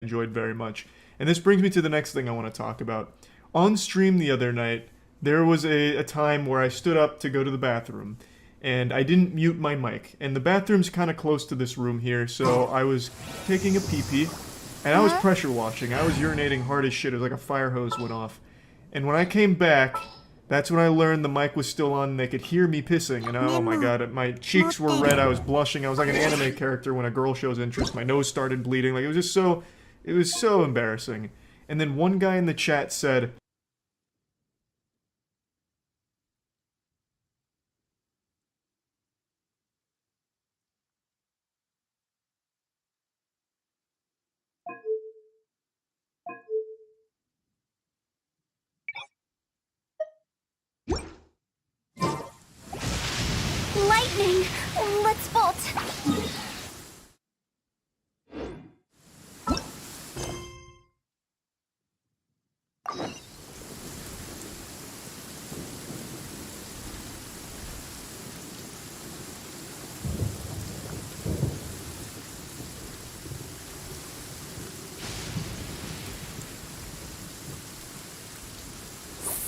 enjoyed very much. And this brings me to the next thing I want to talk about. On stream the other night, there was a time where I stood up to go to the bathroom, and I didn't mute my mic. And the bathroom's kind of close to this room here, so I was taking a pee-pee, and I was pressure washing. I was urinating hard as shit. It was like a fire hose went off. And when I came back, that's when I learned the mic was still on and they could hear me pissing. And oh my god, my cheeks were red, I was blushing. I was like an anime character when a girl shows interest. My nose started bleeding. Like, it was just so... It was so embarrassing. And then one guy in the chat said, Lightning! Let's bolt!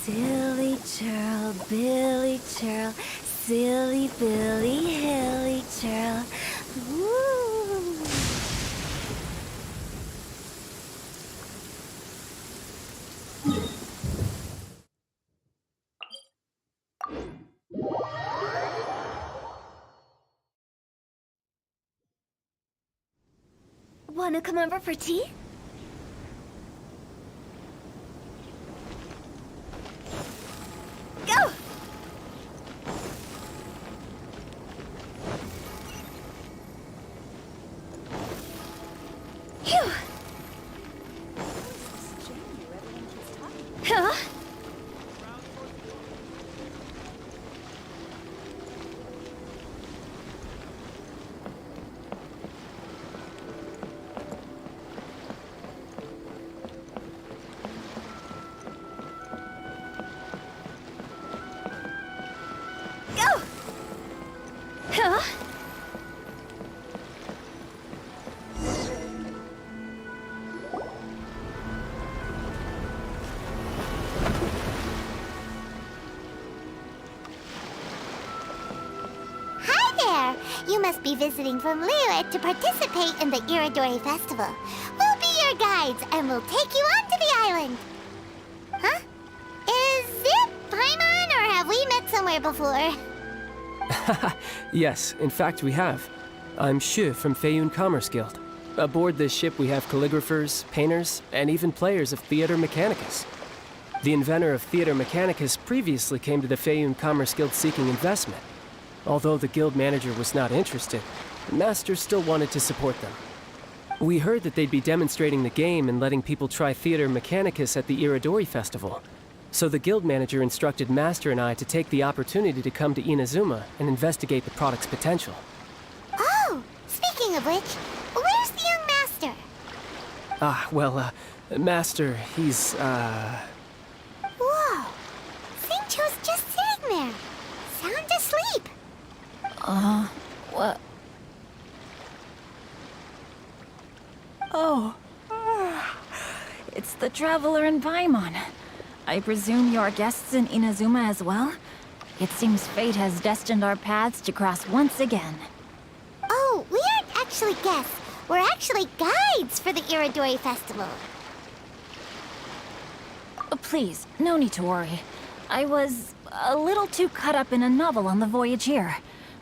Silly churl, Billy churl, silly Billy, hilly churl. Woo! Wanna come over for tea? Go! Phew! Huh? Go! Huh? Hi there! You must be visiting from Liyue to participate in the Iridori Festival. We'll be your guides and we'll take you onto the island. Huh? Is it Paimon or have we met somewhere before? Yes, in fact we have. I'm Hues from Feiyun Commerce Guild. Aboard this ship we have calligraphers, painters, and even players of Theater Mechanicus. The inventor of Theater Mechanicus previously came to the Feiyun Commerce Guild seeking investment. Although the guild manager was not interested, the master still wanted to support them. We heard that they'd be demonstrating the game and letting people try Theater Mechanicus at the Iridori Festival. So the guild manager instructed Master and I to take the opportunity to come to Inazuma and investigate the product's potential. Oh, speaking of which, where's the young master? Master, he's, Whoa! Xingqiu's just sitting there, sound asleep. What? Oh. It's the Traveler in Paimon. I presume you're guests in Inazuma as well? It seems fate has destined our paths to cross once again. Oh, we aren't actually guests. We're actually guides for the Iridori Festival. Please, no need to worry. I was a little too caught up in a novel on the voyage here.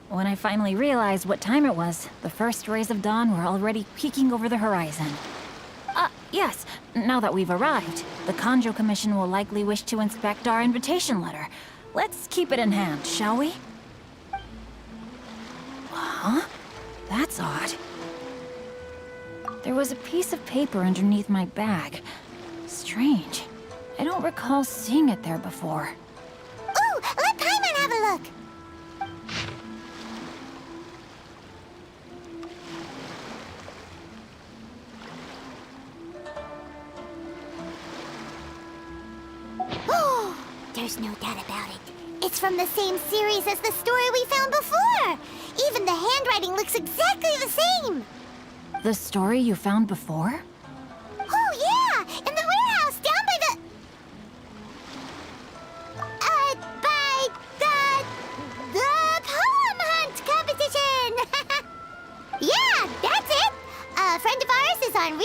When I finally realized what time it was, the first rays of dawn were already peeking over the horizon. Yes, now that we've arrived, the Kanjo Commission will likely wish to inspect our invitation letter. Let's keep it in hand, shall we? Huh? That's odd. There was a piece of paper underneath my bag. Strange. I don't recall seeing it there before. Ooh, let Paimon have a look. Oh, there's no doubt about it. It's from the same series as the story we found before. Even the handwriting looks exactly the same. The story you found before?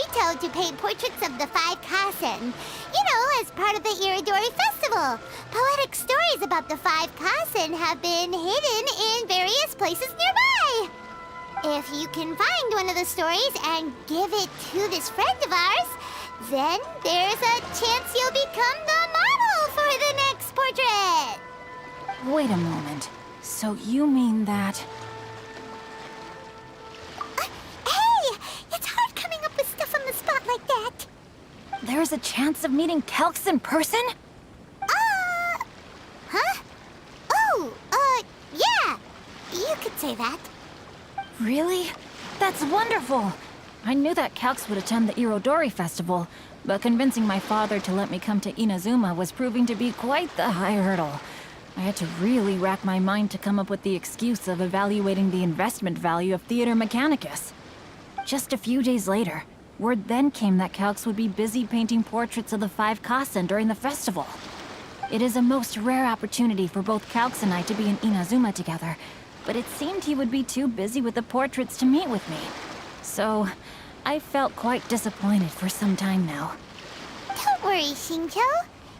Rito to paint portraits of the 5 Kasen. You know, as part of the Iridori Festival. Poetic stories about the 5 Kasen have been hidden in various places nearby. If you can find one of the stories and give it to this friend of ours, then there's a chance you'll become the model for the next portrait. Wait a moment. So you mean that... Hey! It's hard coming up with stuff on the spot like that. There's a chance of meeting Calx in person? Huh? Oh, yeah. You could say that. Really? That's wonderful! I knew that Calx would attend the Irodori Festival, but convincing my father to let me come to Inazuma was proving to be quite the high hurdle. I had to really rack my mind to come up with the excuse of evaluating the investment value of Theater Mechanicus. Just a few days later, word then came that Calx would be busy painting portraits of the 5 Kasen during the festival. It is a most rare opportunity for both Calx and I to be in Inazuma together, but it seemed he would be too busy with the portraits to meet with me. So, I felt quite disappointed for some time now. Don't worry, Shincho.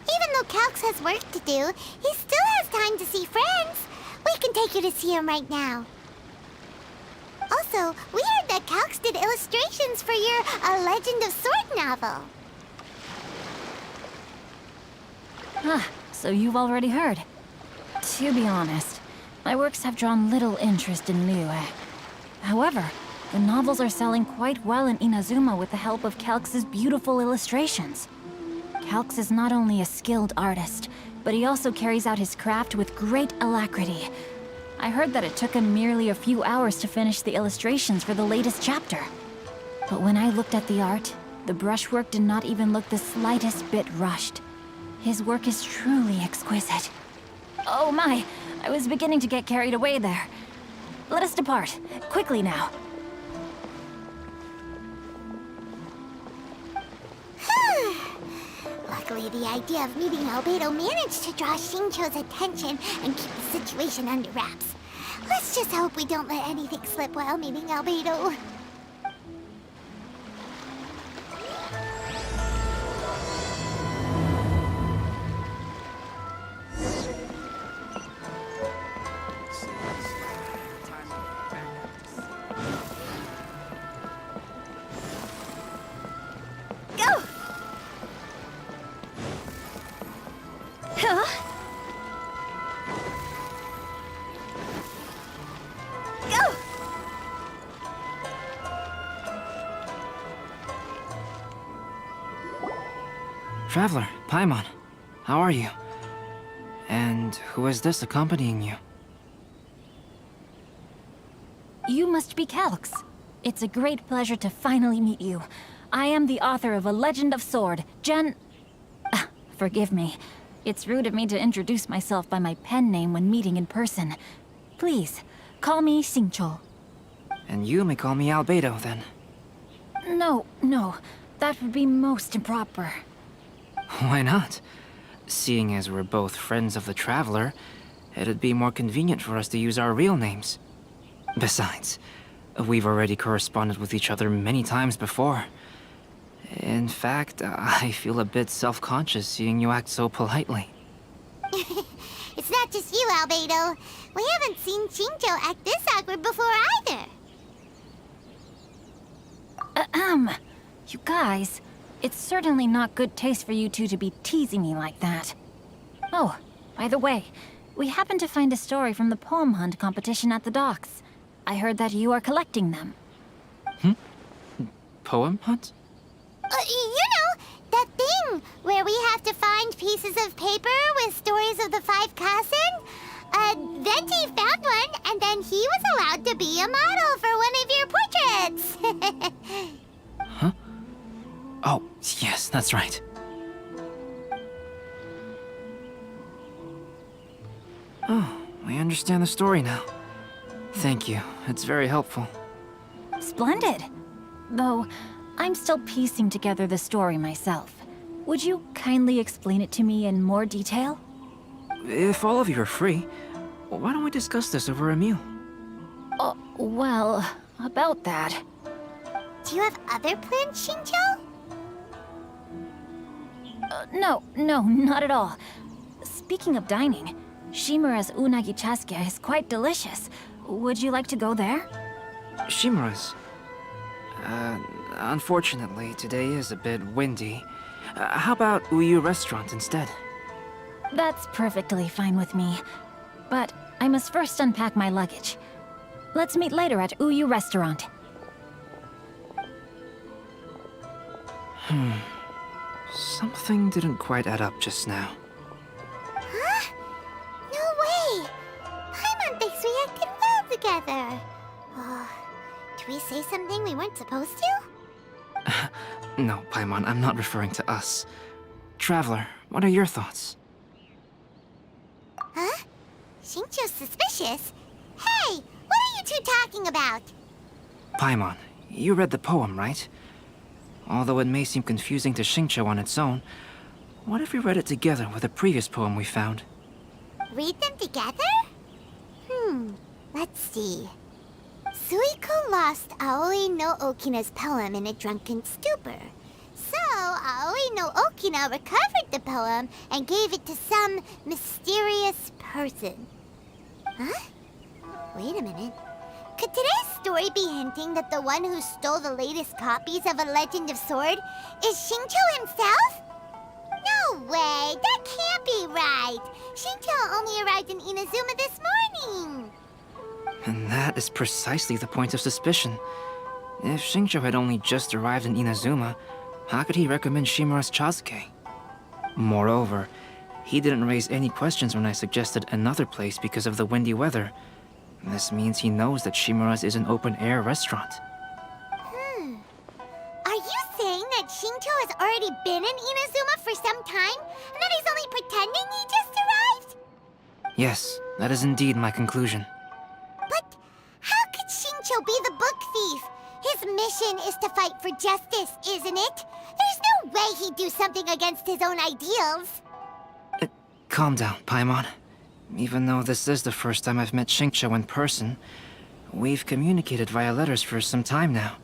Even though Calx has work to do, he still has time to see friends. We can take you to see him right now. Also, we heard that Calx did illustrations for your A Legend of Sword novel. So you've already heard. To be honest, my works have drawn little interest in Liyue. However, the novels are selling quite well in Inazuma with the help of Calx's beautiful illustrations. Calx is not only a skilled artist, but he also carries out his craft with great alacrity. I heard that it took him merely a few hours to finish the illustrations for the latest chapter. But when I looked at the art, the brushwork did not even look the slightest bit rushed. His work is truly exquisite. Oh my, I was beginning to get carried away there. Let us depart, quickly now. Luckily, the idea of meeting Albedo managed to draw Shincho's attention and keep the situation under wraps. Let's just hope we don't let anything slip while meeting Albedo. Go! Huh? Go! Traveler, Paimon, how are you? And who is this accompanying you? You must be Calx. It's a great pleasure to finally meet you. I am the author of A Legend of Sword, Forgive me. It's rude of me to introduce myself by my pen name when meeting in person. Please, call me Xingqiu. And you may call me Albedo, then. No. That would be most improper. Why not? Seeing as we're both friends of the Traveler, it'd be more convenient for us to use our real names. Besides, we've already corresponded with each other many times before. In fact, I feel a bit self-conscious seeing you act so politely. It's not just you, Albedo. We haven't seen Shincho act this awkward before either. You guys, it's certainly not good taste for you two to be teasing me like that. Oh, by the way, we happened to find a story from the poem hunt competition at the docks. I heard that you are collecting them. Poem hunt? You know, that thing where we have to find pieces of paper with stories of the 5 Kasen? Venti found one, and then he was allowed to be a model for one of your portraits. Huh? Oh, yes, that's right. Oh, I understand the story now. Thank you. It's very helpful. Splendid. Though, I'm still piecing together the story myself. Would you kindly explain it to me in more detail? If all of you are free, why don't we discuss this over a meal? Well, about that. Do you have other plans, Shincho? No, not at all. Speaking of dining, Shimura's unagi chasuke is quite delicious. Would you like to go there? Shimura's. Unfortunately, today is a bit windy. How about Uyu Restaurant instead? That's perfectly fine with me. But I must first unpack my luggage. Let's meet later at Uyu Restaurant. Something didn't quite add up just now. Huh? No way! Paimon thinks we acted well together. Oh, did we say something we weren't supposed to? No, Paimon, I'm not referring to us. Traveler, what are your thoughts? Huh? Shincho's suspicious? Hey, what are you two talking about? Paimon, you read the poem, right? Although it may seem confusing to Xingqiu on its own, what if we read it together with a previous poem we found? Read them together? Let's see. Suiko lost Aoi no Okina's poem in a drunken stupor. So, Aoi no Okina recovered the poem and gave it to some mysterious person. Huh? Wait a minute. Could today's story be hinting that the one who stole the latest copies of A Legend of Sword is Shincho himself? No way! That can't be right! Shincho only arrived in Inazuma this morning! And that is precisely the point of suspicion. If Xingqiu had only just arrived in Inazuma, how could he recommend Shimura's Chasuke? Moreover, he didn't raise any questions when I suggested another place because of the windy weather. This means he knows that Shimura's is an open-air restaurant. Are you saying that Shincho has already been in Inazuma for some time, and that he's only pretending he just arrived? Yes, that is indeed my conclusion. But how could Shincho be the book thief? His mission is to fight for justice, isn't it? There's no way he'd do something against his own ideals. Calm down, Paimon. Even though this is the first time I've met Xingqiu in person, we've communicated via letters for some time now.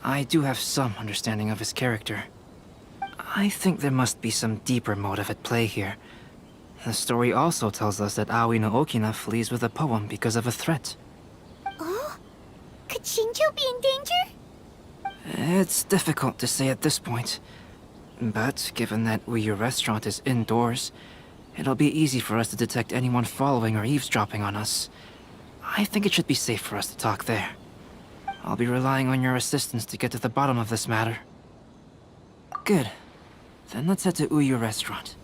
I do have some understanding of his character. I think there must be some deeper motive at play here. The story also tells us that Aoi no Okina flees with a poem because of a threat. Oh? Could Shincho be in danger? It's difficult to say at this point. But given that Uyu Restaurant is indoors, it'll be easy for us to detect anyone following or eavesdropping on us. I think it should be safe for us to talk there. I'll be relying on your assistance to get to the bottom of this matter. Good. Then let's head to Uyu Restaurant.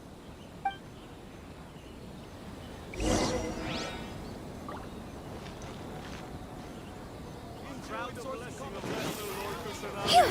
Phew!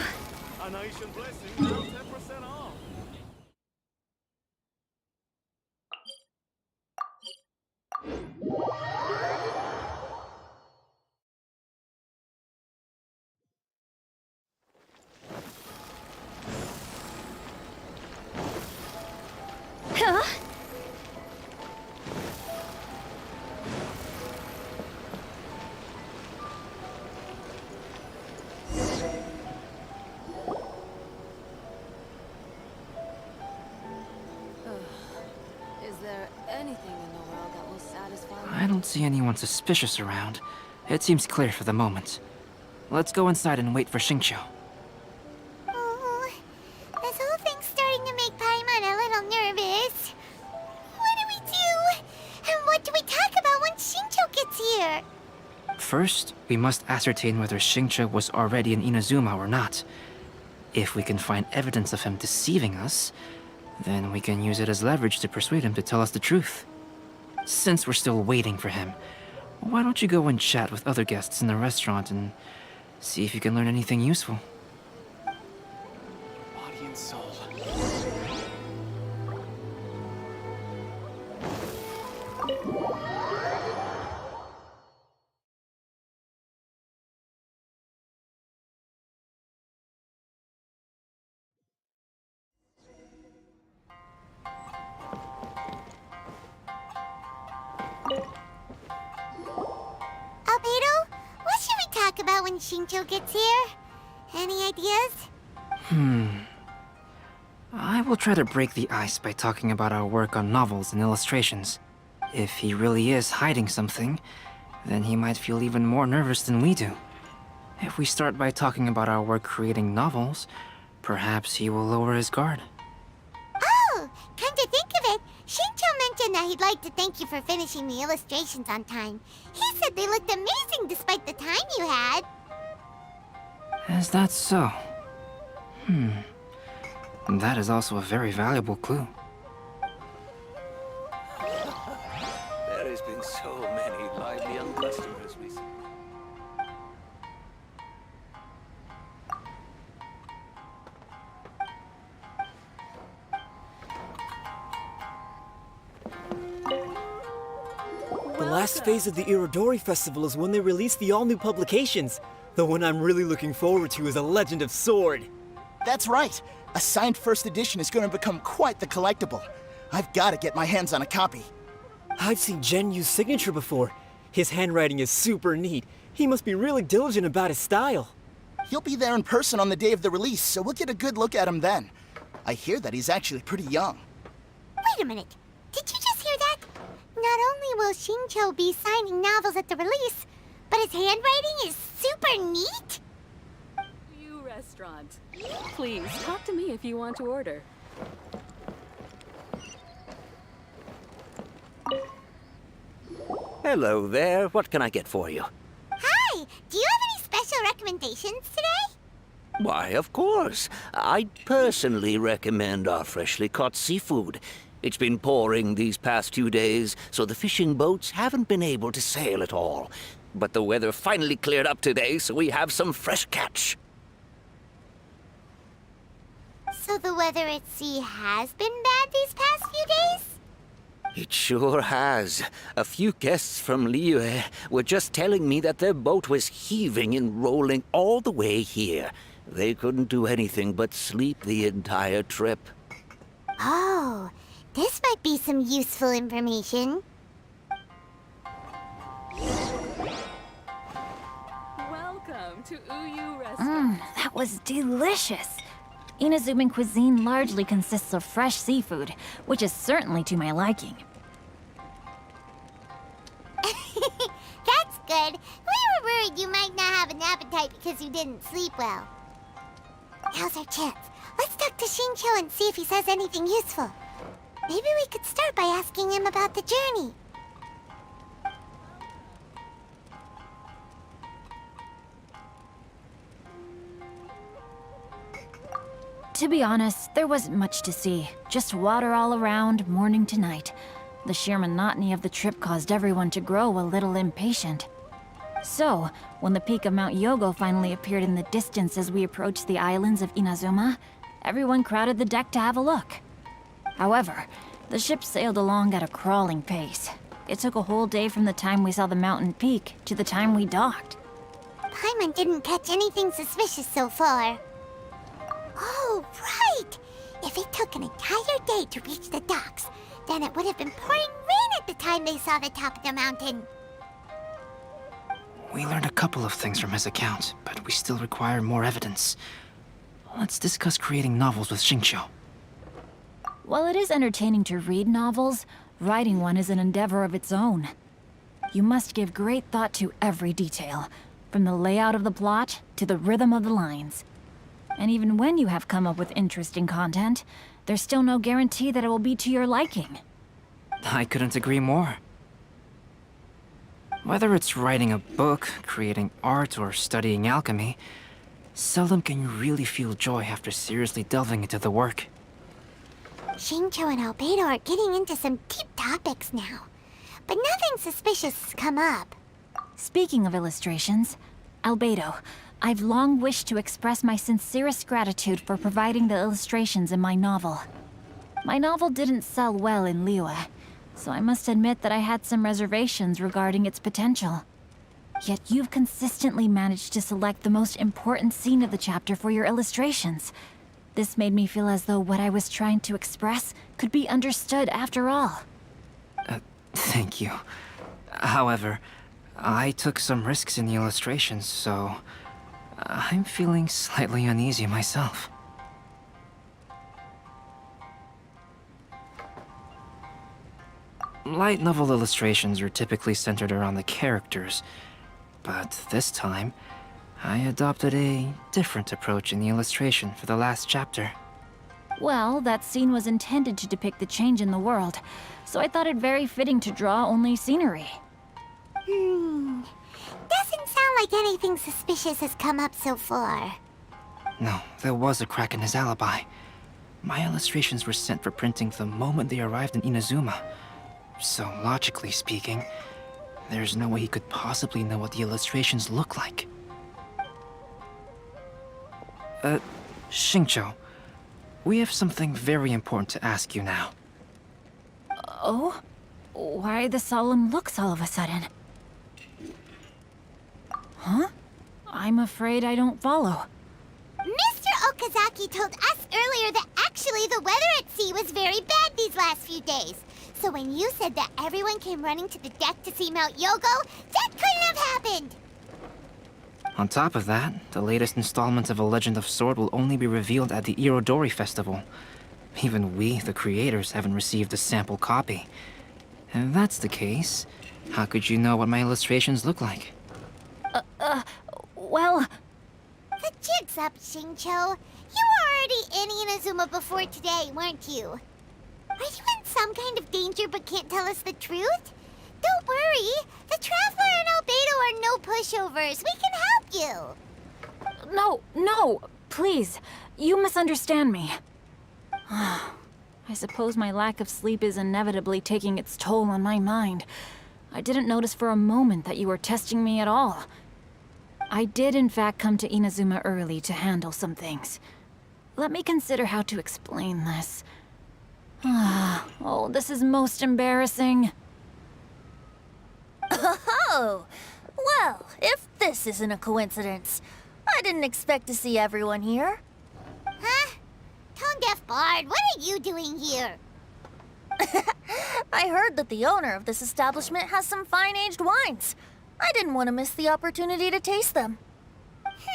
Huh? Is there anything in the world that will satisfy me? I don't see anyone suspicious around. It seems clear for the moment. Let's go inside and wait for Xingqiu. Oh, this whole thing's starting to make Paimon a little nervous. What do we do? And what do we talk about when Shincho gets here? First, we must ascertain whether Xingqiu was already in Inazuma or not. If we can find evidence of him deceiving us, then we can use it as leverage to persuade him to tell us the truth. Since we're still waiting for him, why don't you go and chat with other guests in the restaurant and see if you can learn anything useful? Body and soul. Albedo, what should we talk about when Shincho gets here? Any ideas? I will try to break the ice by talking about our work on novels and illustrations. If he really is hiding something, then he might feel even more nervous than we do. If we start by talking about our work creating novels, perhaps he will lower his guard. Oh, come to think of it, Shincho mentioned that he'd like to thank you for finishing the illustrations on time. He said they looked amazing despite the time you had. Is that so? That is also a very valuable clue. There has been so many lively young customers recently. The last phase of the Irodori Festival is when they release the all-new publications. The one I'm really looking forward to is A Legend of Sword. That's right. A signed first edition is going to become quite the collectible. I've got to get my hands on a copy. I've seen Genyu's signature before. His handwriting is super neat. He must be really diligent about his style. He'll be there in person on the day of the release, so we'll get a good look at him then. I hear that he's actually pretty young. Wait a minute. Did you just hear that? Not only will Shincho be signing novels at the release, but his handwriting is super neat? You restaurant. Please, talk to me if you want to order. Hello there. What can I get for you? Hi! Do you have any special recommendations today? Why, of course. I'd personally recommend our freshly caught seafood. It's been pouring these past 2 days, so the fishing boats haven't been able to sail at all. But the weather finally cleared up today, so we have some fresh catch. So the weather at sea has been bad these past few days? It sure has. A few guests from Liyue were just telling me that their boat was heaving and rolling all the way here. They couldn't do anything but sleep the entire trip. Oh, this might be some useful information. Welcome to Uyu Restaurant. That was delicious. Inazuman cuisine largely consists of fresh seafood, which is certainly to my liking. That's good. We were worried you might not have an appetite because you didn't sleep well. Now's our chance. Let's talk to Shincho and see if he says anything useful. Maybe we could start by asking him about the journey. To be honest, there wasn't much to see. Just water all around, morning to night. The sheer monotony of the trip caused everyone to grow a little impatient. So, when the peak of Mount Yogo finally appeared in the distance as we approached the islands of Inazuma, everyone crowded the deck to have a look. However, the ship sailed along at a crawling pace. It took a whole day from the time we saw the mountain peak to the time we docked. Paimon didn't catch anything suspicious so far. Oh, right! If it took an entire day to reach the docks, then it would have been pouring rain at the time they saw the top of the mountain. We learned a couple of things from his account, but we still require more evidence. Let's discuss creating novels with Shincho. While it is entertaining to read novels, writing one is an endeavor of its own. You must give great thought to every detail, from the layout of the plot to the rhythm of the lines. And even when you have come up with interesting content, there's still no guarantee that it will be to your liking. I couldn't agree more. Whether it's writing a book, creating art, or studying alchemy, seldom can you really feel joy after seriously delving into the work. Shincho and Albedo are getting into some deep topics now, but nothing suspicious has come up. Speaking of illustrations, Albedo, I've long wished to express my sincerest gratitude for providing the illustrations in my novel. My novel didn't sell well in Liyue, so I must admit that I had some reservations regarding its potential. Yet you've consistently managed to select the most important scene of the chapter for your illustrations. This made me feel as though what I was trying to express could be understood after all. Thank you. However, I took some risks in the illustrations, so I'm feeling slightly uneasy myself. Light novel illustrations are typically centered around the characters, but this time, I adopted a different approach in the illustration for the last chapter. Well, that scene was intended to depict the change in the world, so I thought it very fitting to draw only scenery. Doesn't sound like anything suspicious has come up so far. No, there was a crack in his alibi. My illustrations were sent for printing the moment they arrived in Inazuma. So, logically speaking, there's no way he could possibly know what the illustrations look like. Xingqiu, we have something very important to ask you now. Oh? Why the solemn looks all of a sudden? Huh? I'm afraid I don't follow. Mr. Okazaki told us earlier that actually the weather at sea was very bad these last few days. So when you said that everyone came running to the deck to see Mount Yogo, that couldn't have happened! On top of that, the latest installment of A Legend of Sword will only be revealed at the Irodori Festival. Even we, the creators, haven't received a sample copy. If that's the case, how could you know what my illustrations look like? Well... The jig's up, Xingqiu. You were already in Inazuma before today, weren't you? Are you in some kind of danger but can't tell us the truth? Don't worry. The Traveler and Albedo are no pushovers. We can help you. No, please. You misunderstand me. I suppose my lack of sleep is inevitably taking its toll on my mind. I didn't notice for a moment that you were testing me at all. I did in fact come to Inazuma early to handle some things. Let me consider how to explain this. Oh, this is most embarrassing. Oh, well, if this isn't a coincidence, I didn't expect to see everyone here. Huh? Tone-deaf Bard, what are you doing here? I heard that the owner of this establishment has some fine-aged wines. I didn't want to miss the opportunity to taste them.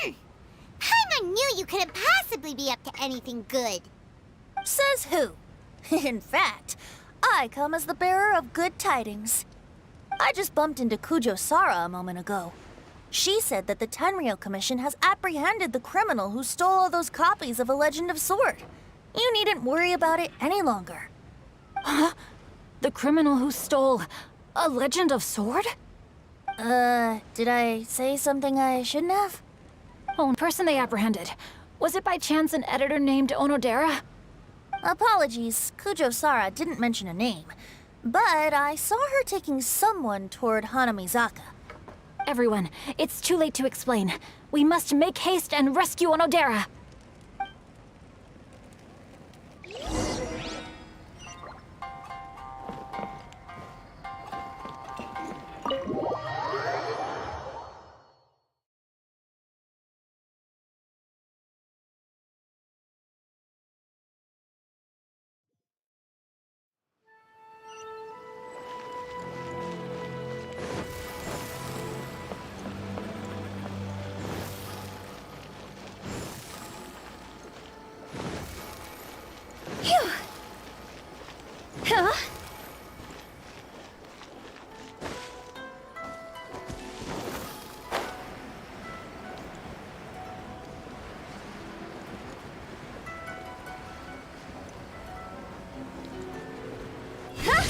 Paimon knew you couldn't possibly be up to anything good. Says who? In fact, I come as the bearer of good tidings. I just bumped into Kujo Sara a moment ago. She said that the Tenryou Commission has apprehended the criminal who stole all those copies of A Legend of Sword. You needn't worry about it any longer. Huh? The criminal who stole A Legend of Sword? Did I say something I shouldn't have? Oh, the person they apprehended. Was it by chance an editor named Onodera? Apologies, Kujo Sara didn't mention a name. But I saw her taking someone toward Hanamizaka. Everyone, it's too late to explain. We must make haste and rescue Onodera. Huh?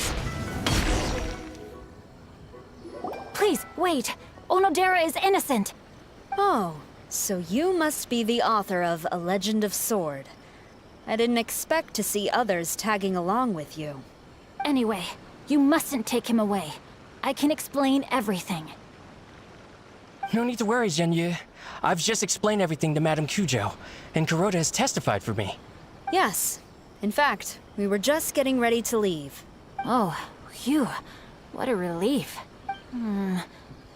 Please, wait. Onodera is innocent. Oh, so you must be the author of A Legend of Sword. I didn't expect to see others tagging along with you. Anyway, you mustn't take him away. I can explain everything. No need to worry, Zhenyu. I've just explained everything to Madame Kujo, and Kuroda has testified for me. Yes. In fact, we were just getting ready to leave. Oh, phew. What a relief.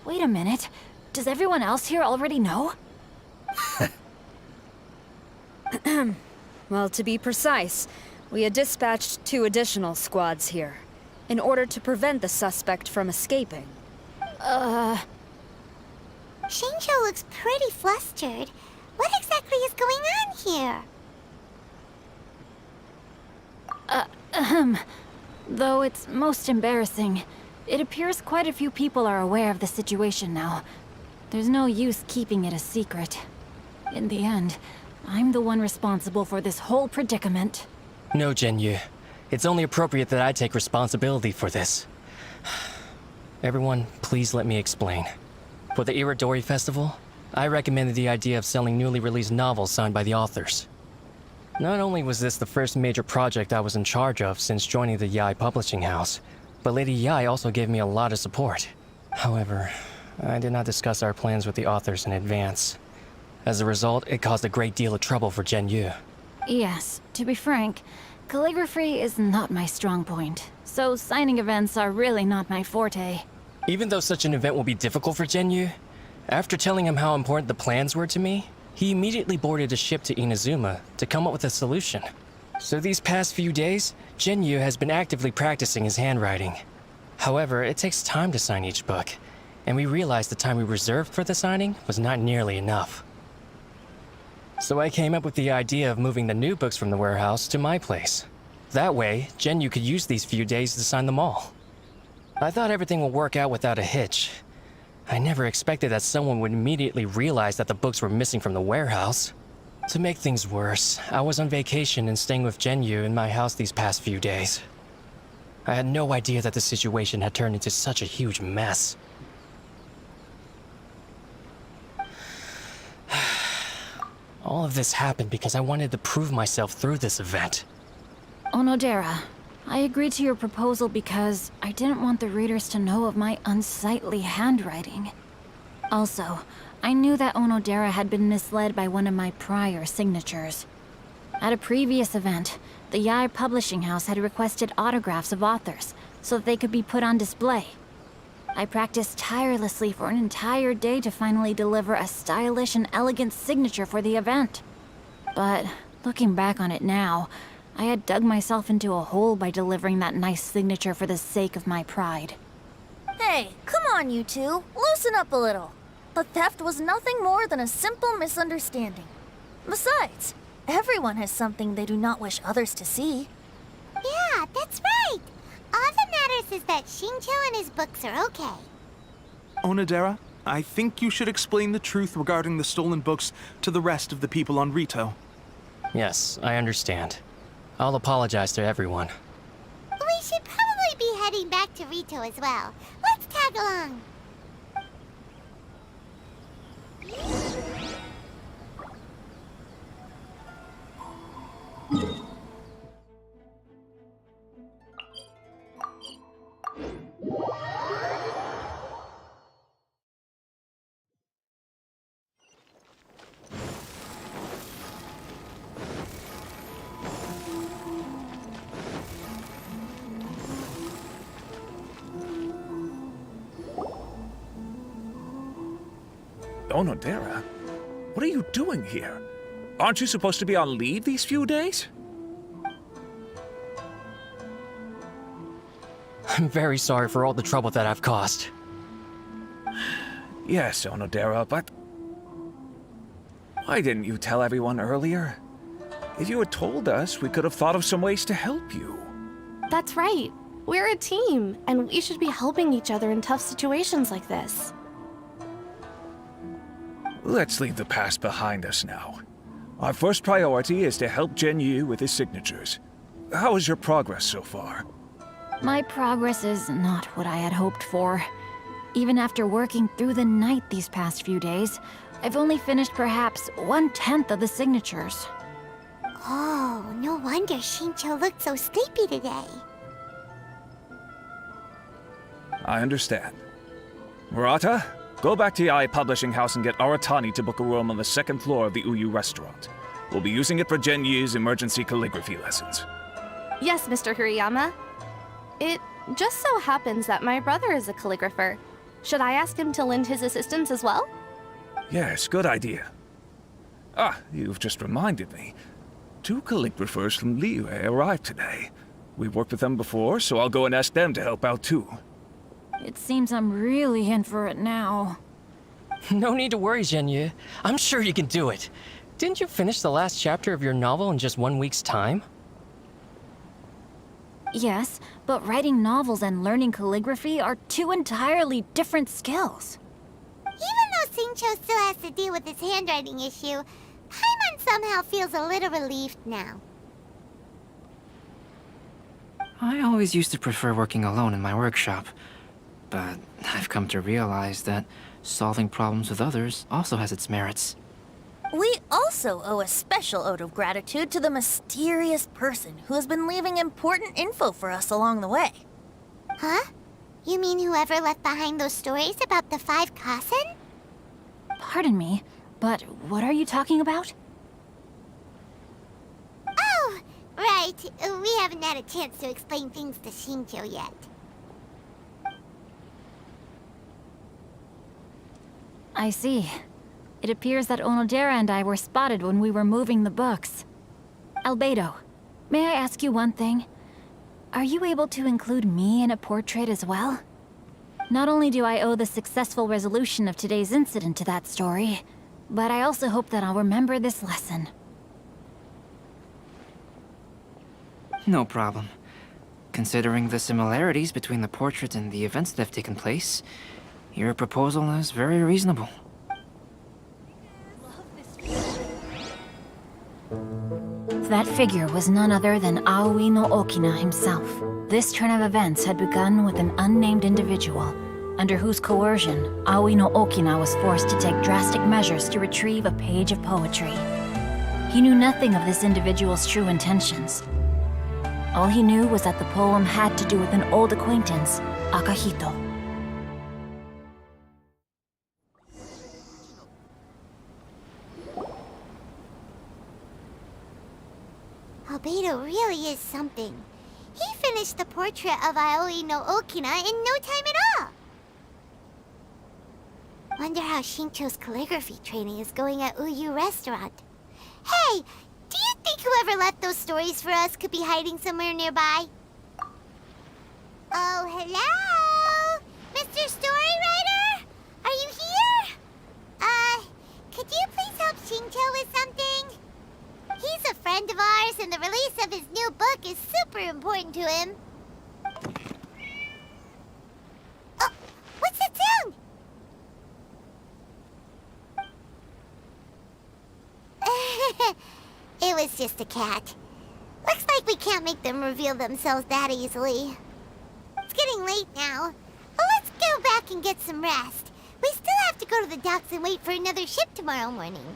Wait a minute. Does everyone else here already know? Well, to be precise, we had dispatched 2 additional squads here, in order to prevent the suspect from escaping. Xingqiu looks pretty flustered. What exactly is going on here? Though it's most embarrassing, it appears quite a few people are aware of the situation now. There's no use keeping it a secret. In the end, I'm the one responsible for this whole predicament. No, Genyu. It's only appropriate that I take responsibility for this. Everyone, please let me explain. For the Iridori Festival, I recommended the idea of selling newly released novels signed by the authors. Not only was this the first major project I was in charge of since joining the Yae publishing house, but Lady Yae also gave me a lot of support. However, I did not discuss our plans with the authors in advance. As a result, it caused a great deal of trouble for Genyu. Yes, to be frank, calligraphy is not my strong point, so signing events are really not my forte. Even though such an event will be difficult for Genyu, after telling him how important the plans were to me, he immediately boarded a ship to Inazuma to come up with a solution. So these past few days, Genyu has been actively practicing his handwriting. However, it takes time to sign each book, and we realized the time we reserved for the signing was not nearly enough. So I came up with the idea of moving the new books from the warehouse to my place. That way, Genyu could use these few days to sign them all. I thought everything would work out without a hitch. I never expected that someone would immediately realize that the books were missing from the warehouse. To make things worse, I was on vacation and staying with Genyu in my house these past few days. I had no idea that the situation had turned into such a huge mess. All of this happened because I wanted to prove myself through this event. Onodera, I agreed to your proposal because I didn't want the readers to know of my unsightly handwriting. Also, I knew that Onodera had been misled by one of my prior signatures. At a previous event, the Yae publishing house had requested autographs of authors so that they could be put on display. I practiced tirelessly for an entire day to finally deliver a stylish and elegant signature for the event. But looking back on it now, I had dug myself into a hole by delivering that nice signature for the sake of my pride. Hey, come on, you two. Loosen up a little. The theft was nothing more than a simple misunderstanding. Besides, everyone has something they do not wish others to see. Yeah, that's right. All that matters is that Xingqiu and his books are okay. Onodera, I think you should explain the truth regarding the stolen books to the rest of the people on Rito. Yes, I understand. I'll apologize to everyone. We should probably be heading back to Rito as well. Let's tag along. Onodera, what are you doing here? Aren't you supposed to be on leave these few days? I'm very sorry for all the trouble that I've caused. Yes, Onodera, but why didn't you tell everyone earlier? If you had told us, we could have thought of some ways to help you. That's right. We're a team, and we should be helping each other in tough situations like this. Let's leave the past behind us now. Our first priority is to help Genyu with his signatures. How is your progress so far? My progress is not what I had hoped for. Even after working through the night these past few days, I've only finished perhaps 1/10 of the signatures. Oh, no wonder Xingqiu looked so sleepy today. I understand. Murata, go back to Yae Publishing House and get Aratani to book a room on the second floor of the Uyu restaurant. We'll be using it for Genyu's emergency calligraphy lessons. Yes, Mr. Hirayama. It just so happens that my brother is a calligrapher. Should I ask him to lend his assistance as well? Yes, good idea. Ah, you've just reminded me. 2 calligraphers from Liyue arrived today. We've worked with them before, so I'll go and ask them to help out too. It seems I'm really in for it now. No need to worry, Zhenyu. I'm sure you can do it. Didn't you finish the last chapter of your novel in just 1 week's time? Yes, but writing novels and learning calligraphy are two entirely different skills. Even though Xingqiu still has to deal with his handwriting issue, Paimon somehow feels a little relieved now. I always used to prefer working alone in my workshop, but I've come to realize that solving problems with others also has its merits. We also owe a special ode of gratitude to the mysterious person who has been leaving important info for us along the way. Huh? You mean whoever left behind those stories about the 5 Kassen? Pardon me, but what are you talking about? Oh, right. We haven't had a chance to explain things to Xingqiu yet. I see. It appears that Onodera and I were spotted when we were moving the books. Albedo, may I ask you one thing? Are you able to include me in a portrait as well? Not only do I owe the successful resolution of today's incident to that story, but I also hope that I'll remember this lesson. No problem. Considering the similarities between the portrait and the events that have taken place, your proposal is very reasonable. That figure was none other than Aoi no Okina himself. This turn of events had begun with an unnamed individual, under whose coercion, Aoi no Okina was forced to take drastic measures to retrieve a page of poetry. He knew nothing of this individual's true intentions. All he knew was that the poem had to do with an old acquaintance, Akahito. Albedo really is something. He finished the portrait of Aoi no Okina in no time at all. Wonder how Xingqiu's calligraphy training is going at Uyu Restaurant. Hey, do you think whoever left those stories for us could be hiding somewhere nearby? Oh, hello? Mr. Storywriter? Are you here? Could you please help Xingqiu with something? He's a friend of ours, and the release of his new book is super important to him. Oh, what's that sound? It was just a cat. Looks like we can't make them reveal themselves that easily. It's getting late now. Well, let's go back and get some rest. We still have to go to the docks and wait for another ship tomorrow morning.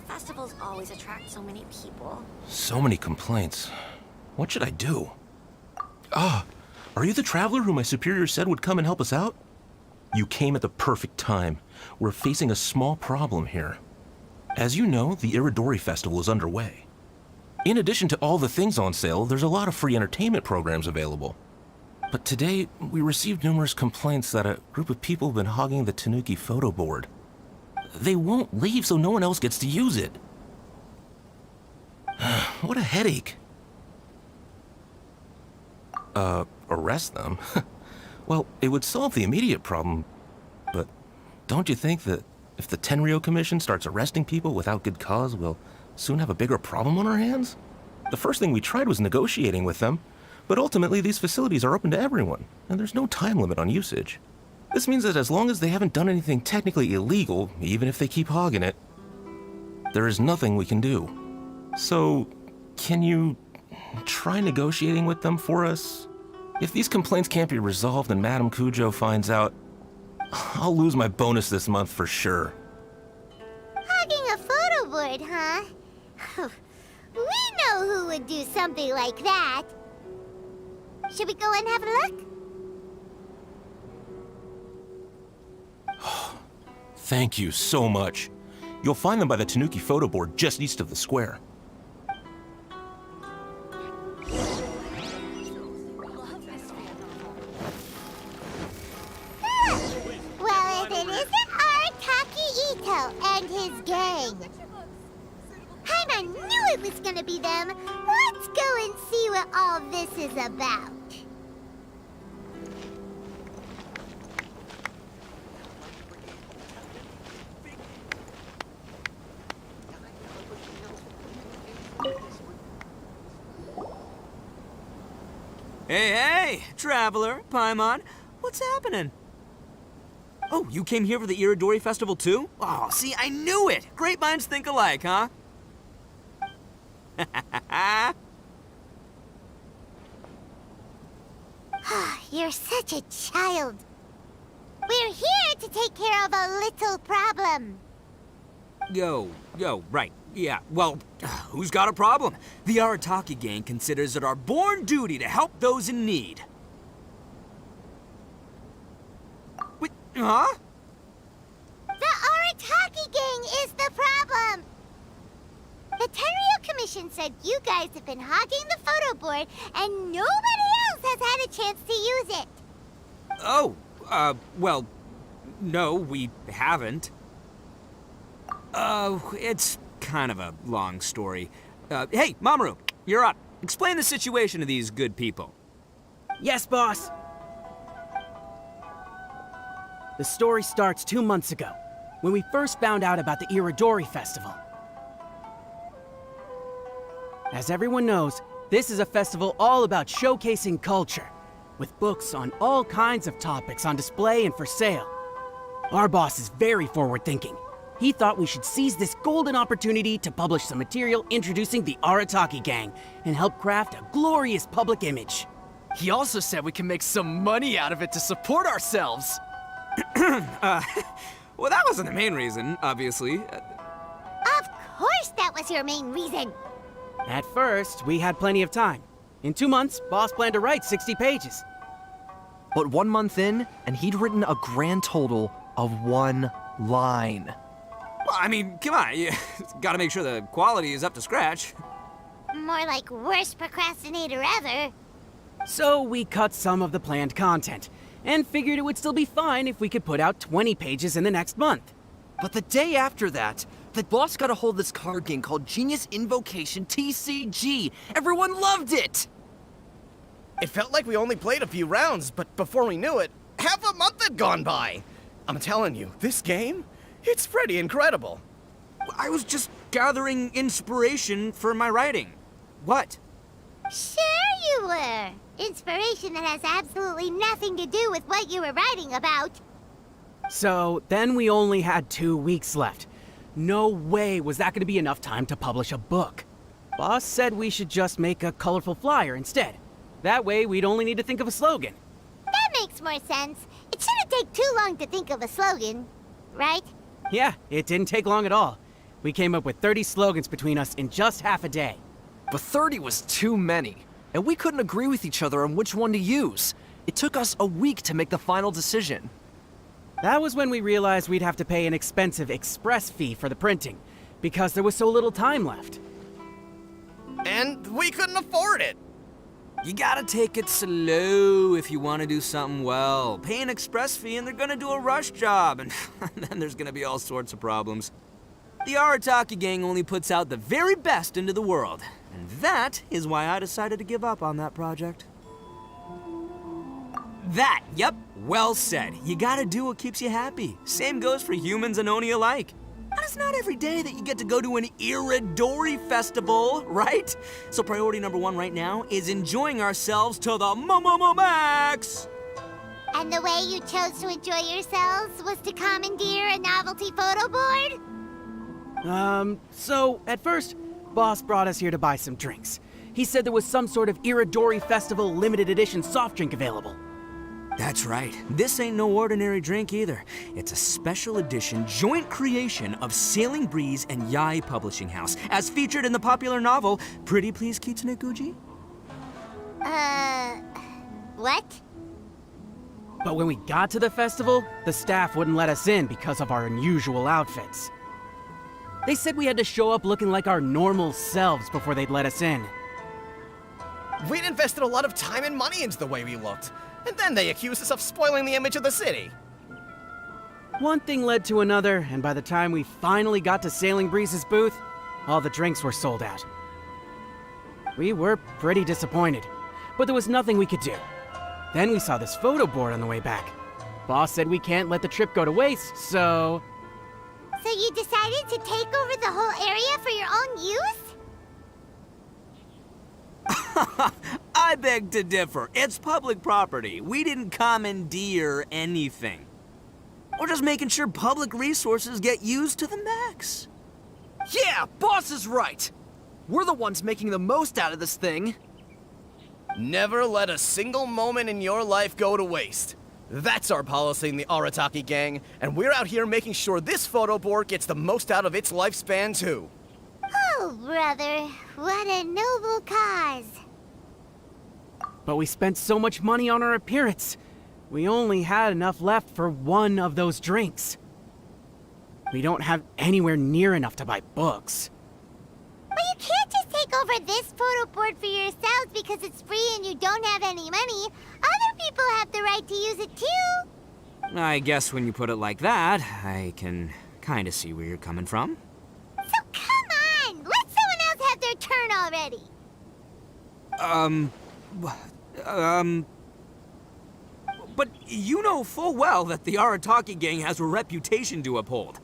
Festivals always attract so many people. So many complaints. What should I do? Ah, are you the traveler who my superior said would come and help us out? You came at the perfect time. We're facing a small problem here. As you know, the Iridori Festival is underway. In addition to all the things on sale, there's a lot of free entertainment programs available. But today, we received numerous complaints that a group of people have been hogging the Tanuki photo board. They won't leave so no one else gets to use it. What a headache. Arrest them? Well, it would solve the immediate problem, but don't you think that If the Tenryou Commission starts arresting people without good cause, we'll soon have a bigger problem on our hands. The first thing we tried was negotiating with them, but ultimately these facilities are open to everyone, and there's no time limit on usage. This means that as long as they haven't done anything technically illegal, even if they keep hogging it, there is nothing we can do. So, can you try negotiating with them for us? If these complaints can't be resolved and Madame Kujo finds out, I'll lose my bonus this month for sure. Hogging a photo board, huh? We know who would do something like that. Should we go and have a look? Thank you so much. You'll find them by the Tanuki photo board just east of the square. Well, if it isn't Arataki Ito and his gang. I knew it was gonna be them. Let's go and see what all this is about. Hey, Traveler, Paimon, what's happening? Oh, you came here for the Iridori Festival too? Oh, see, I knew it! Great minds think alike, huh? You're such a child. We're here to take care of a little problem. Yo, right. Yeah, well, who's got a problem? The Arataki gang considers it our born duty to help those in need. Wait, huh? The Arataki gang is the problem. The Tenryou Commission said you guys have been hogging the photo board and nobody else has had a chance to use it. Oh, well, no, we haven't. It's kind of a long story. Hey, Mamoru, you're up. Explain the situation to these good people. Yes, boss. The story starts 2 months ago, when we first found out about the Iridori Festival. As everyone knows, this is a festival all about showcasing culture, with books on all kinds of topics on display and for sale. Our boss is very forward-thinking. He thought we should seize this golden opportunity to publish some material introducing the Arataki gang and help craft a glorious public image. He also said we can make some money out of it to support ourselves. Well, that wasn't the main reason, obviously. Of course that was your main reason. At first, we had plenty of time. In 2 months, boss planned to write 60 pages. But 1 month in, and he'd written a grand total of 1 line. Well, I mean, come on, you gotta make sure the quality is up to scratch. More like worst procrastinator ever. So we cut some of the planned content, and figured it would still be fine if we could put out 20 pages in the next month. But the day after that, the boss got a hold of this card game called Genius Invocation TCG. Everyone loved it! It felt like we only played a few rounds, but before we knew it, half a month had gone by. I'm telling you, this game, it's pretty incredible. I was just gathering inspiration for my writing. What? Sure you were. Inspiration that has absolutely nothing to do with what you were writing about. So then we only had 2 weeks left. No way was that going to be enough time to publish a book. Boss said we should just make a colorful flyer instead. That way we'd only need to think of a slogan. That makes more sense. It shouldn't take too long to think of a slogan, right? Yeah, it didn't take long at all. We came up with 30 slogans between us in just half a day. But 30 was too many, and we couldn't agree with each other on which one to use. It took us a week to make the final decision. That was when we realized we'd have to pay an expensive express fee for the printing, because there was so little time left. And we couldn't afford it. You gotta take it slow if you want to do something well. Pay an express fee and they're gonna do a rush job, and then there's gonna be all sorts of problems. The Arataki gang only puts out the very best into the world, and that is why I decided to give up on that project. Yep, well said. You gotta do what keeps you happy. Same goes for humans and Oni alike. And it's not every day that you get to go to an Iridori festival, right? So priority number 1 right now is enjoying ourselves to the max! And the way you chose to enjoy yourselves was to commandeer a novelty photo board? So, at first, Boss brought us here to buy some drinks. He said there was some sort of Iridori Festival limited edition soft drink available. That's right. This ain't no ordinary drink either. It's a special edition joint creation of Sailing Breeze and Yai Publishing House, as featured in the popular novel Pretty Please Kitsune Guji. What? But when we got to the festival, the staff wouldn't let us in because of our unusual outfits. They said we had to show up looking like our normal selves before they'd let us in. We'd invested a lot of time and money into the way we looked, and then they accused us of spoiling the image of the city. One thing led to another, and by the time we finally got to Sailing Breeze's booth, all the drinks were sold out. We were pretty disappointed, but there was nothing we could do. Then we saw this photo board on the way back. Boss said we can't let the trip go to waste, so... So you decided to take over the whole area for your own use? I beg to differ. It's public property. We didn't commandeer anything. We're just making sure public resources get used to the max. Yeah, Boss is right. We're the ones making the most out of this thing. Never let a single moment in your life go to waste. That's our policy in the Arataki gang, and we're out here making sure this photo board gets the most out of its lifespan, too. Oh, brother, what a noble cause. But we spent so much money on our appearance. We only had enough left for one of those drinks. We don't have anywhere near enough to buy books. But you can't just take over this photo board for yourselves because it's free and you don't have any money. Other people have the right to use it too. I guess when you put it like that, I can kind of see where you're coming from. So come on, let someone else have their turn already. But you know full well that the Arataki gang has a reputation to uphold.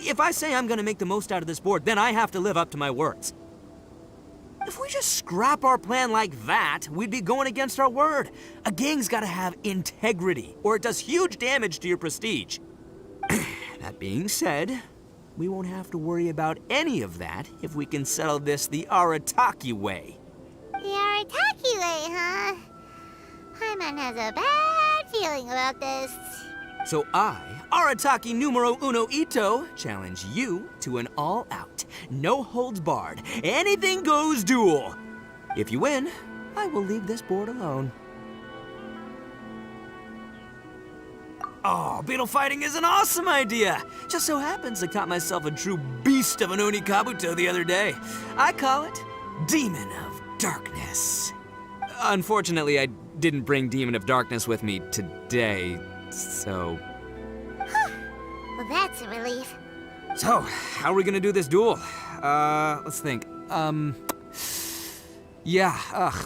If I say I'm gonna make the most out of this board, then I have to live up to my words. If we just scrap our plan like that, we'd be going against our word. A gang's gotta have integrity, or it does huge damage to your prestige. That being said, we won't have to worry about any of that if we can settle this the Arataki way. The Arataki way, huh? Paimon has a bad feeling about this. So I, Arataki numero uno Ito, challenge you to an all-out, no-holds-barred, anything-goes duel. If you win, I will leave this board alone. Oh, beetle fighting is an awesome idea! Just so happens I caught myself a true beast of an Oni Kabuto the other day. I call it Demon of Darkness. Unfortunately, I didn't bring Demon of Darkness with me today, so... Well, that's a relief. So, how are we gonna do this duel? Let's think. Yeah,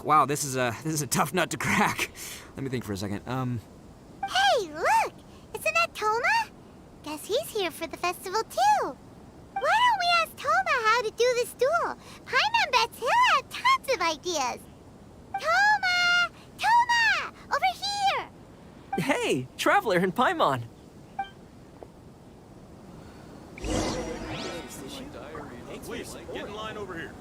wow, this is a tough nut to crack. Let me think for a second. Hey, look! Isn't that Toma? Guess he's here for the festival too. Why don't we ask Toma how to do this duel? Paimon bets he'll have tons of ideas. Toma! Toma! Over here! Hey, Traveler and Paimon. Please, get in line over here.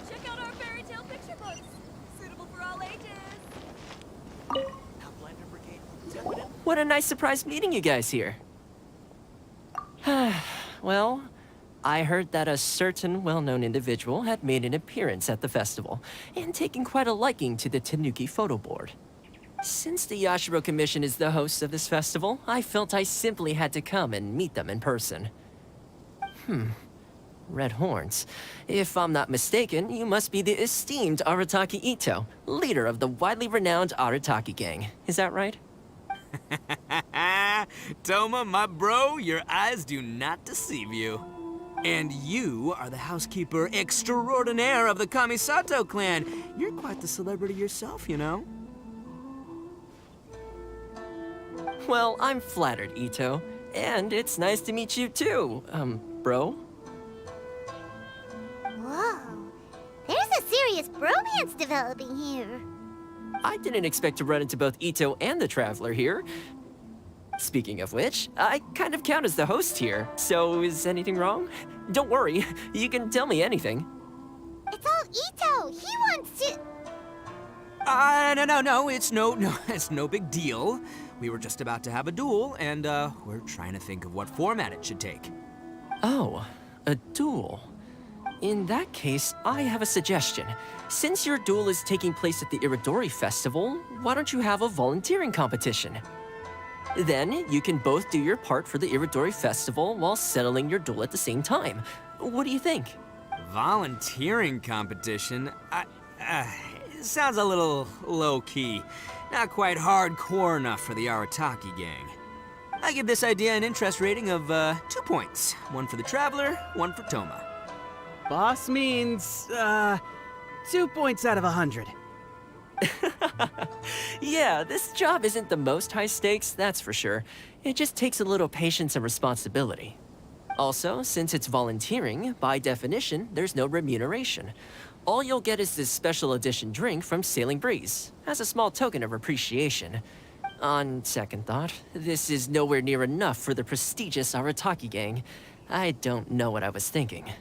Check out our fairy tale picture books. Suitable for all ages. What a nice surprise meeting you guys here. Well, I heard that a certain well-known individual had made an appearance at the festival and taken quite a liking to the Tanuki photo board. Since the Yashiro Commission is the host of this festival, I felt I simply had to come and meet them in person. Red horns. If I'm not mistaken, you must be the esteemed Arataki Ito, leader of the widely renowned Arataki gang. Is that right? Toma, my bro, your eyes do not deceive you. And you are the housekeeper extraordinaire of the Kamisato clan. You're quite the celebrity yourself, you know. Well, I'm flattered, Ito. And it's nice to meet you too, bro. Whoa. There's a serious bromance developing here. I didn't expect to run into both Ito and the Traveler here. Speaking of which, I kind of count as the host here, so is anything wrong? Don't worry, you can tell me anything. It's all Ito. He wants to... No, it's no big deal. We were just about to have a duel, and, we're trying to think of what format it should take. Oh, a duel. In that case, I have a suggestion. Since your duel is taking place at the Iridori Festival, why don't you have a volunteering competition? Then you can both do your part for the Iridori Festival while settling your duel at the same time. What do you think? Volunteering competition? It sounds a little low-key. Not quite hardcore enough for the Arataki gang. I give this idea an interest rating of 2 points. One for the Traveler, one for Toma. Boss means, 2 points out of 100. Yeah, this job isn't the most high stakes, that's for sure. It just takes a little patience and responsibility. Also, since it's volunteering, by definition, there's no remuneration. All you'll get is this special edition drink from Sailing Breeze, as a small token of appreciation. On second thought, this is nowhere near enough for the prestigious Arataki gang. I don't know what I was thinking.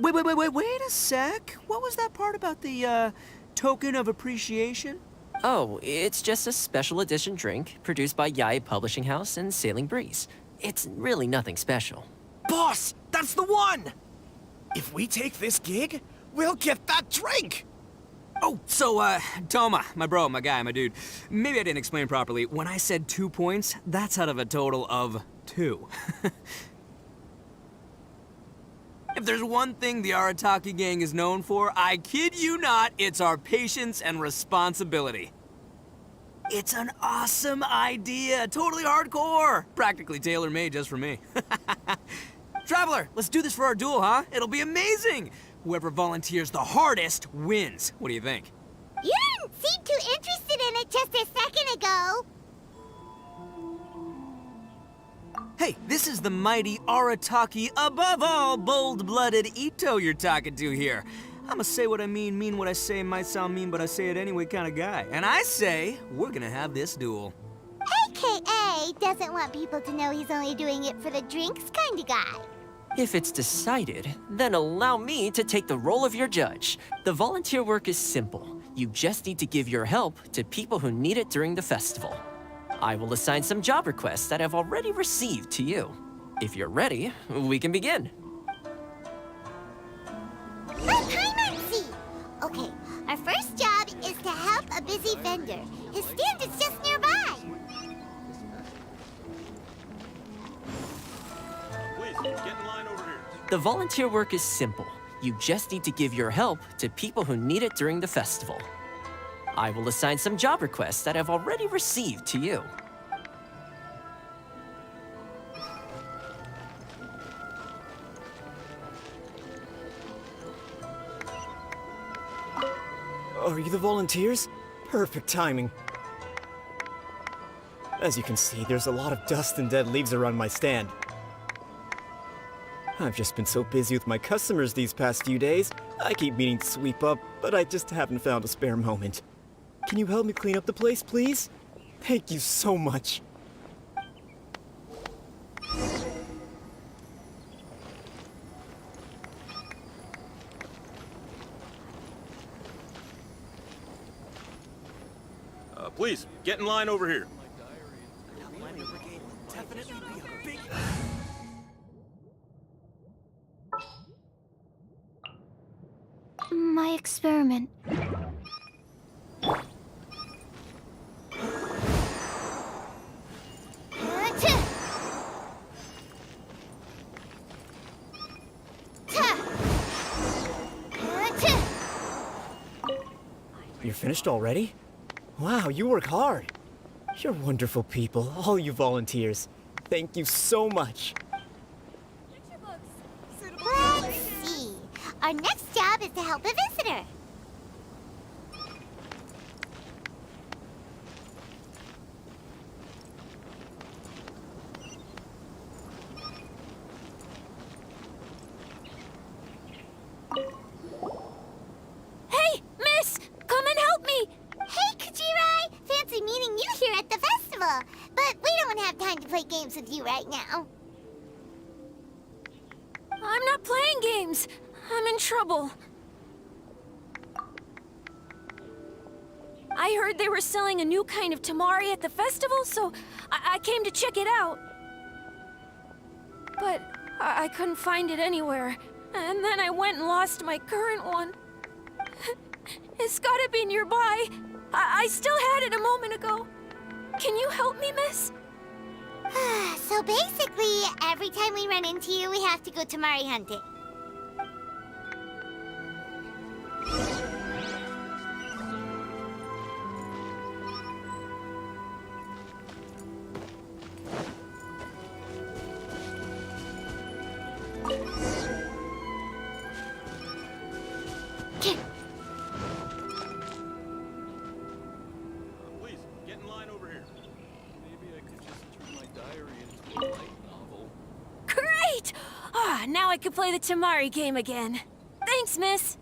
Wait a sec. What was that part about the, token of appreciation? Oh, it's just a special edition drink produced by Yae Publishing House and Sailing Breeze. It's really nothing special. Boss, that's the one! If we take this gig, we'll get that drink! Oh, so, Toma, my bro, my guy, my dude. Maybe I didn't explain properly. When I said 2 points, that's out of a total of 2. If there's one thing the Arataki gang is known for, I kid you not, it's our patience and responsibility. It's an awesome idea, totally hardcore, practically tailor-made just for me. Traveler, let's do this for our duel, huh? It'll be amazing! Whoever volunteers the hardest wins. What do you think? You didn't seem too interested in it just a second ago. Hey, this is the mighty Arataki, above all bold-blooded Ito you're talking to here. I'ma say what I mean what I say, might sound mean, but I say it anyway kind of guy. And I say, we're gonna have this duel. AKA doesn't want people to know he's only doing it for the drinks kind of guy. If it's decided, then allow me to take the role of your judge. The volunteer work is simple. You just need to give your help to people who need it during the festival. I will assign some job requests that I've already received to you. If you're ready, we can begin. Okay, our first job is to help a busy vendor. His stand is just nearby. Please, get in line over here. The volunteer work is simple. You just need to give your help to people who need it during the festival. I will assign some job requests that I've already received to you. Are you the volunteers? Perfect timing. As you can see, there's a lot of dust and dead leaves around my stand. I've just been so busy with my customers these past few days, I keep meaning to sweep up, but I just haven't found a spare moment. Can you help me clean up the place, please? Thank you so much. Please, get in line over here. My experiment. You're finished already? Wow, you work hard. You're wonderful people, all you volunteers. Thank you so much. Play our next job is to help a visitor. Hey, miss! Come and help me! Hey, Kujirai! Fancy meeting you here at the festival. But we don't have time to play games with you right now. I'm not playing games. I'm in trouble. I heard they were selling a new kind of tamari at the festival, so I came to check it out. But I couldn't find it anywhere. And then I went and lost my current one. It's gotta be nearby. I still had it a moment ago. Can you help me, miss? So basically, every time we run into you, we have to go tamari hunting. Please, get in line over here. Maybe I could just turn my diary into a light novel. Great! Now I can play the tamari game again. Thanks, miss.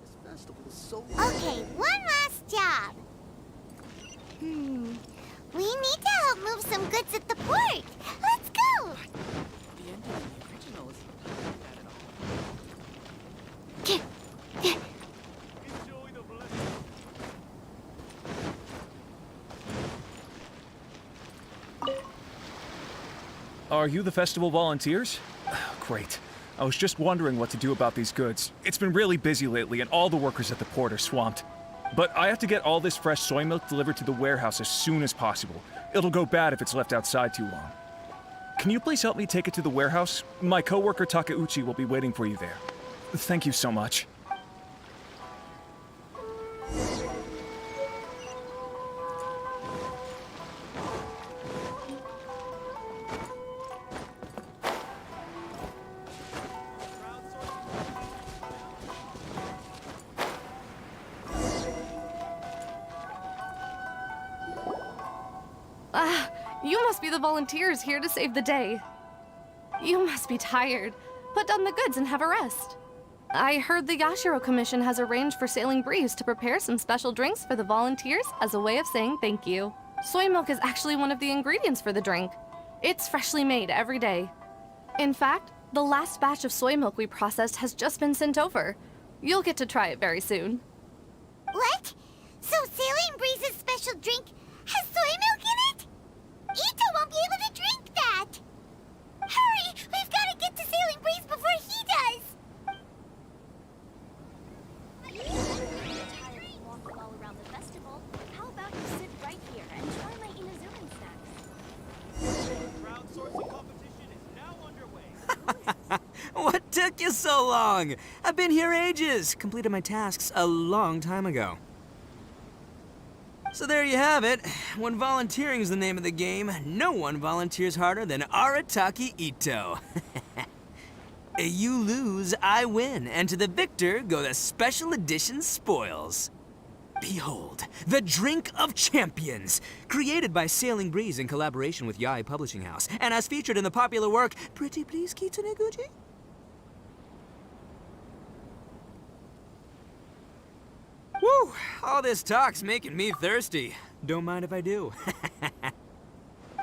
This festival is so Okay, one last job. We need to help move some goods at the port. Let's go! The ending of the original is not bad at all. Enjoy the blessing. Are you the festival volunteers? Great. I was just wondering what to do about these goods. It's been really busy lately, and all the workers at the port are swamped. But I have to get all this fresh soy milk delivered to the warehouse as soon as possible. It'll go bad if it's left outside too long. Can you please help me take it to the warehouse? My coworker Takeuchi will be waiting for you there. Thank you so much. You must be the volunteers here to save the day. You must be tired. Put down the goods and have a rest. I heard the Yashiro Commission has arranged for Sailing Breeze to prepare some special drinks for the volunteers as a way of saying thank you. Soy milk is actually one of the ingredients for the drink. It's freshly made every day. In fact, the last batch of soy milk we processed has just been sent over. You'll get to try it very soon. What? So Sailing Breeze's special drink has soy milk in it? Ito won't be able to drink that! Hurry! We've got to get to Sailing Breeze before he does! All around the festival. How about you sit right here and try my Inazuman snacks? Crowdsourcing competition is now underway. What took you so long? I've been here ages. Completed my tasks a long time ago. So there you have it. When volunteering is the name of the game, no one volunteers harder than Arataki Ito. You lose, I win, and to the victor go the special edition spoils. Behold, the Drink of Champions, created by Sailing Breeze in collaboration with Yae Publishing House, and as featured in the popular work, Pretty Please Kitsune Guji? Woo! All this talk's making me thirsty. Don't mind if I do.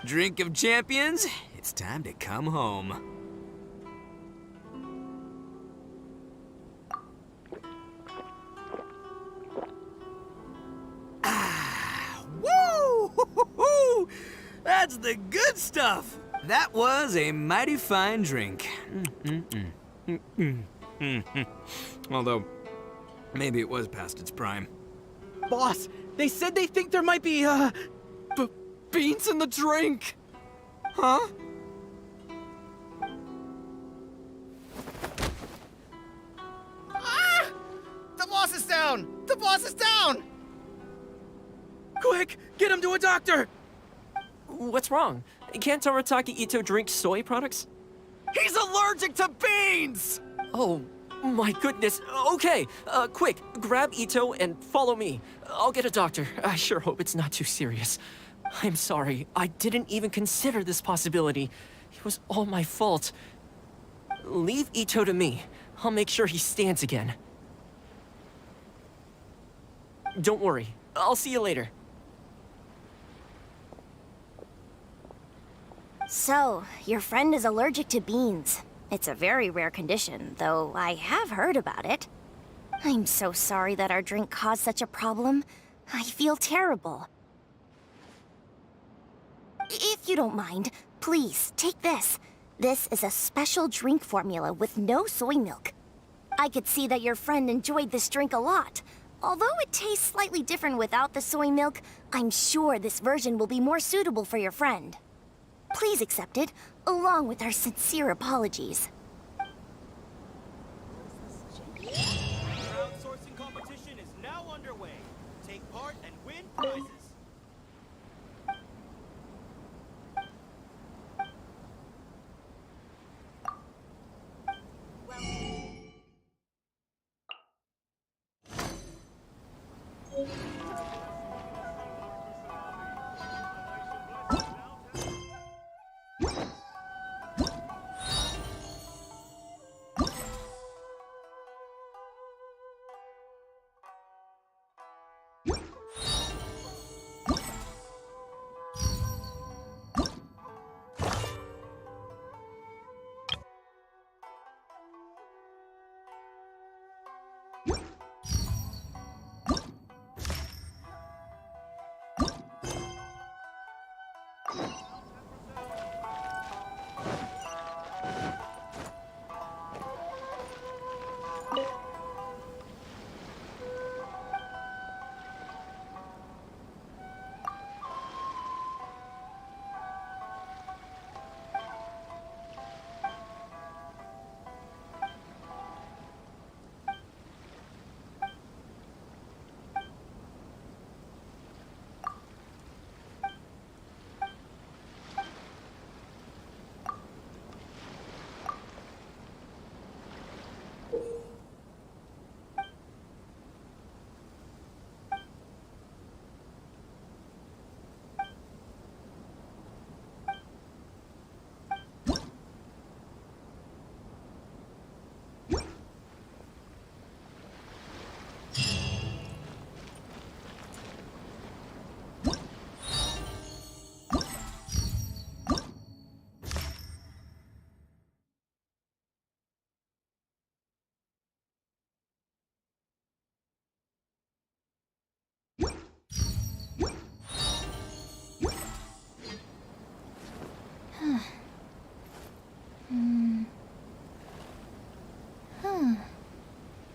Drink of Champions, it's time to come home. Woo! That's the good stuff! That was a mighty fine drink. Although, maybe it was past its prime. Boss, they said they think there might be, beans in the drink! Huh? Ah! The boss is down! The boss is down! Quick, get him to a doctor! What's wrong? Can't Arataki Ito drink soy products? He's allergic to beans! Oh, My goodness. Okay, quick, grab Ito and follow me. I'll get a doctor. I sure hope it's not too serious. I'm sorry, I didn't even consider this possibility. It was all my fault. Leave Ito to me. I'll make sure he stands again. Don't worry, I'll see you later. So, your friend is allergic to beans. It's a very rare condition, though I have heard about it. I'm so sorry that our drink caused such a problem. I feel terrible. If you don't mind, please, take this. This is a special drink formula with no soy milk. I could see that your friend enjoyed this drink a lot. Although it tastes slightly different without the soy milk, I'm sure this version will be more suitable for your friend. Please accept it, along with our sincere apologies. Crowdsourcing competition is now underway. Take part and win prizes.